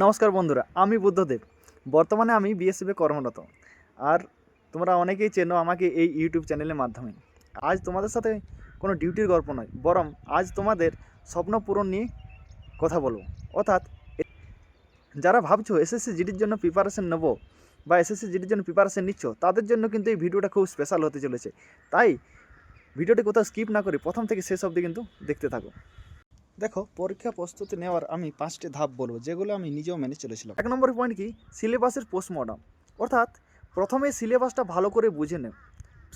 নমস্কার বন্ধুরা, আমি বুদ্ধদেব। বর্তমানে আমি বিএসএফে কর্মরত। আর তোমরা অনেকেই চেনো আমাকে এই ইউটিউব চ্যানেলের মাধ্যমে। আজ তোমাদের সাথে কোনো ডিউটির গল্প নয়, বরং আজ তোমাদের স্বপ্ন পূরণ নিয়ে কথা বলবো। অর্থাৎ যারা ভাবছো এসএসসি জিডির জন্য প্রিপারেশন নেবো বা এসএসসি জিডির জন্য প্রিপারেশন নিচ্ছ, তাদের জন্য কিন্তু এই ভিডিওটা খুব স্পেশাল হতে চলেছে। তাই ভিডিওটি কোথাও স্কিপ না করে প্রথম থেকে শেষ অবধি কিন্তু দেখতে থাকো। দেখো, পরীক্ষা প্রস্তুতি নেওয়ার আমি 5টি ধাপ বলবো, যেগুলো আমি নিজেও মেনে চলেছিলাম। 1 নম্বর পয়েন্ট কি, সিলেবাসের পোস্টমর্টম। অর্থাৎ প্রথমে সিলেবাসটা ভালো করে বুঝে নেও।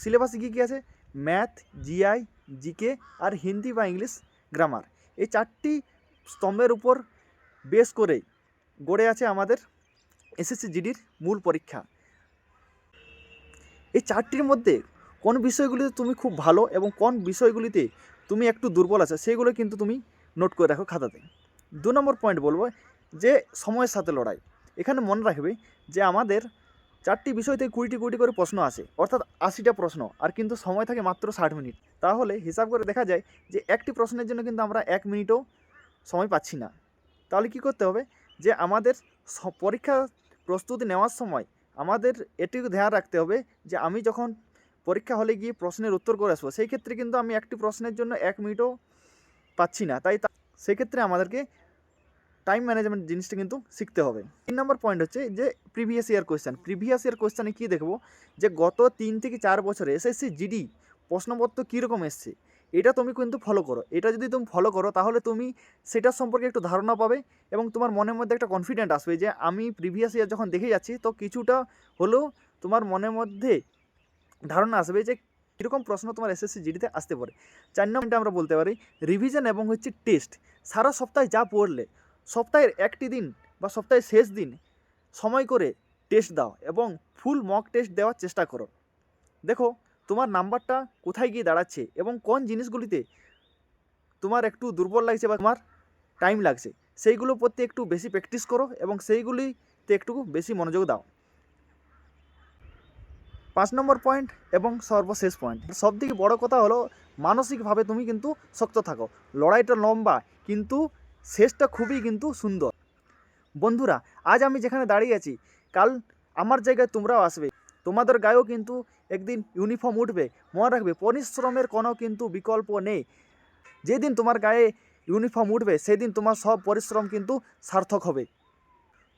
সিলেবাসে কী কী আছে? ম্যাথ, জিআই, জিকে আর হিন্দি বা ইংলিশ গ্রামার। এই 4টি স্তম্ভের উপর বেস করে গড়ে আছে আমাদের এসএসসি জিডির মূল পরীক্ষা। এই 4টির মধ্যে কোন বিষয়গুলিতে তুমি খুব ভালো এবং কোন বিষয়গুলিতে তুমি একটু দুর্বল আছো, সেগুলো কিন্তু তুমি নোট করে রাখো খাতাতে। 2 নম্বর পয়েন্ট বলবো যে সময়ের সাথে লড়াই। এখানে মনে রাখবে যে আমাদের 4টি বিষয় থেকে 20টি করে প্রশ্ন আসে, অর্থাৎ 80টা প্রশ্ন, আর কিন্তু সময় থাকে মাত্র 60 মিনিট। তাহলে হিসাব করে দেখা যায় যে একটি প্রশ্নের জন্য কিন্তু আমরা 1 মিনিটও সময় পাচ্ছি না। তাহলে কি করতে হবে, যে আমাদের পরীক্ষা প্রস্তুতি নেওয়ার সময় আমাদের এটুকু ধ্যান রাখতে হবে যে আমি যখন পরীক্ষা হলে গিয়ে প্রশ্নের উত্তর করে আসবো, সেই ক্ষেত্রে কিন্তু আমি একটি প্রশ্নের জন্য 1 মিনিটও পাচ্ছি না। তাই সেক্ষেত্রে আমাদেরকে টাইম ম্যানেজমেন্ট জিনিসটা কিন্তু শিখতে হবে। 3 নম্বর পয়েন্ট হচ্ছে যে previous year question. Previous year কোয়েশ্চেনে কী দেখবো, যে গত 3 থেকে 4 বছরে এসএসসি জিডি প্রশ্নপত্র কীরকম এসছে, এটা তুমি কিন্তু ফলো করো। এটা যদি তুমি ফলো করো তাহলে তুমি সেটার সম্পর্কে একটু ধারণা পাবে এবং তোমার মনের মধ্যে একটা কনফিডেন্ট আসবে যে আমি প্রিভিয়াস ইয়ার যখন দেখে যাচ্ছি, তো কিছুটা হলেও তোমার মনের মধ্যে ধারণা আসবে যে কীরকম প্রশ্ন তোমার এসএসসি জিডিতে আসতে পারে। 4 নম্বরটা আমরা বলতে পারি রিভিশন এবং হচ্ছে টেস্ট। সারা সপ্তাহে যা পড়লে সপ্তাহের একটি দিন বা সপ্তাহের শেষ দিন সময় করে টেস্ট দাও এবং ফুল মক টেস্ট দেওয়ার চেষ্টা করো। দেখো তোমার নাম্বারটা কোথায় গিয়ে দাঁড়াচ্ছে এবং কোন জিনিসগুলিতে তোমার একটু দুর্বল লাগছে বা তোমার টাইম লাগছে, সেইগুলো প্রতি একটু বেশি প্র্যাকটিস করো এবং সেইগুলিতে একটু বেশি মনোযোগ দাও। 5 নম্বর পয়েন্ট এবং সর্বশেষ পয়েন্ট, সবথেকে বড় কথা হলো মানসিকভাবে তুমি কিন্তু শক্ত থাকো। লড়াইটা লম্বা কিন্তু শেষটা খুবই কিন্তু সুন্দর। বন্ধুরা, আজ আমি যেখানে দাঁড়িয়ে আছি, কাল আমার জায়গায় তোমরাও আসবে। তোমাদের গায়েও কিন্তু একদিন ইউনিফর্ম উঠবে। মনে রাখবে, পরিশ্রমের কোনো কিন্তু বিকল্প নেই। যেদিন তোমার গায়ে ইউনিফর্ম উঠবে সেদিন তোমার সব পরিশ্রম কিন্তু সার্থক হবে।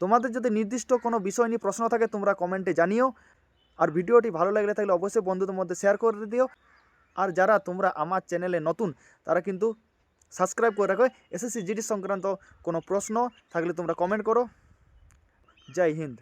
তোমাদের যদি নির্দিষ্ট কোনো বিষয় নিয়ে প্রশ্ন থাকে তোমরা কমেন্টে জানিও। আর ভিডিওটি ভালো লাগলে থাকলে অবশ্যই বন্ধুদের মধ্যে শেয়ার করে দিও। আর যারা তোমরা আমার চ্যানেলে নতুন, তারা কিন্তু সাবস্ক্রাইব করে রাখো। এসএসসি জিডি সংক্রান্ত কোনো প্রশ্ন থাকলে তোমরা কমেন্ট করো। জয় হিন্দ।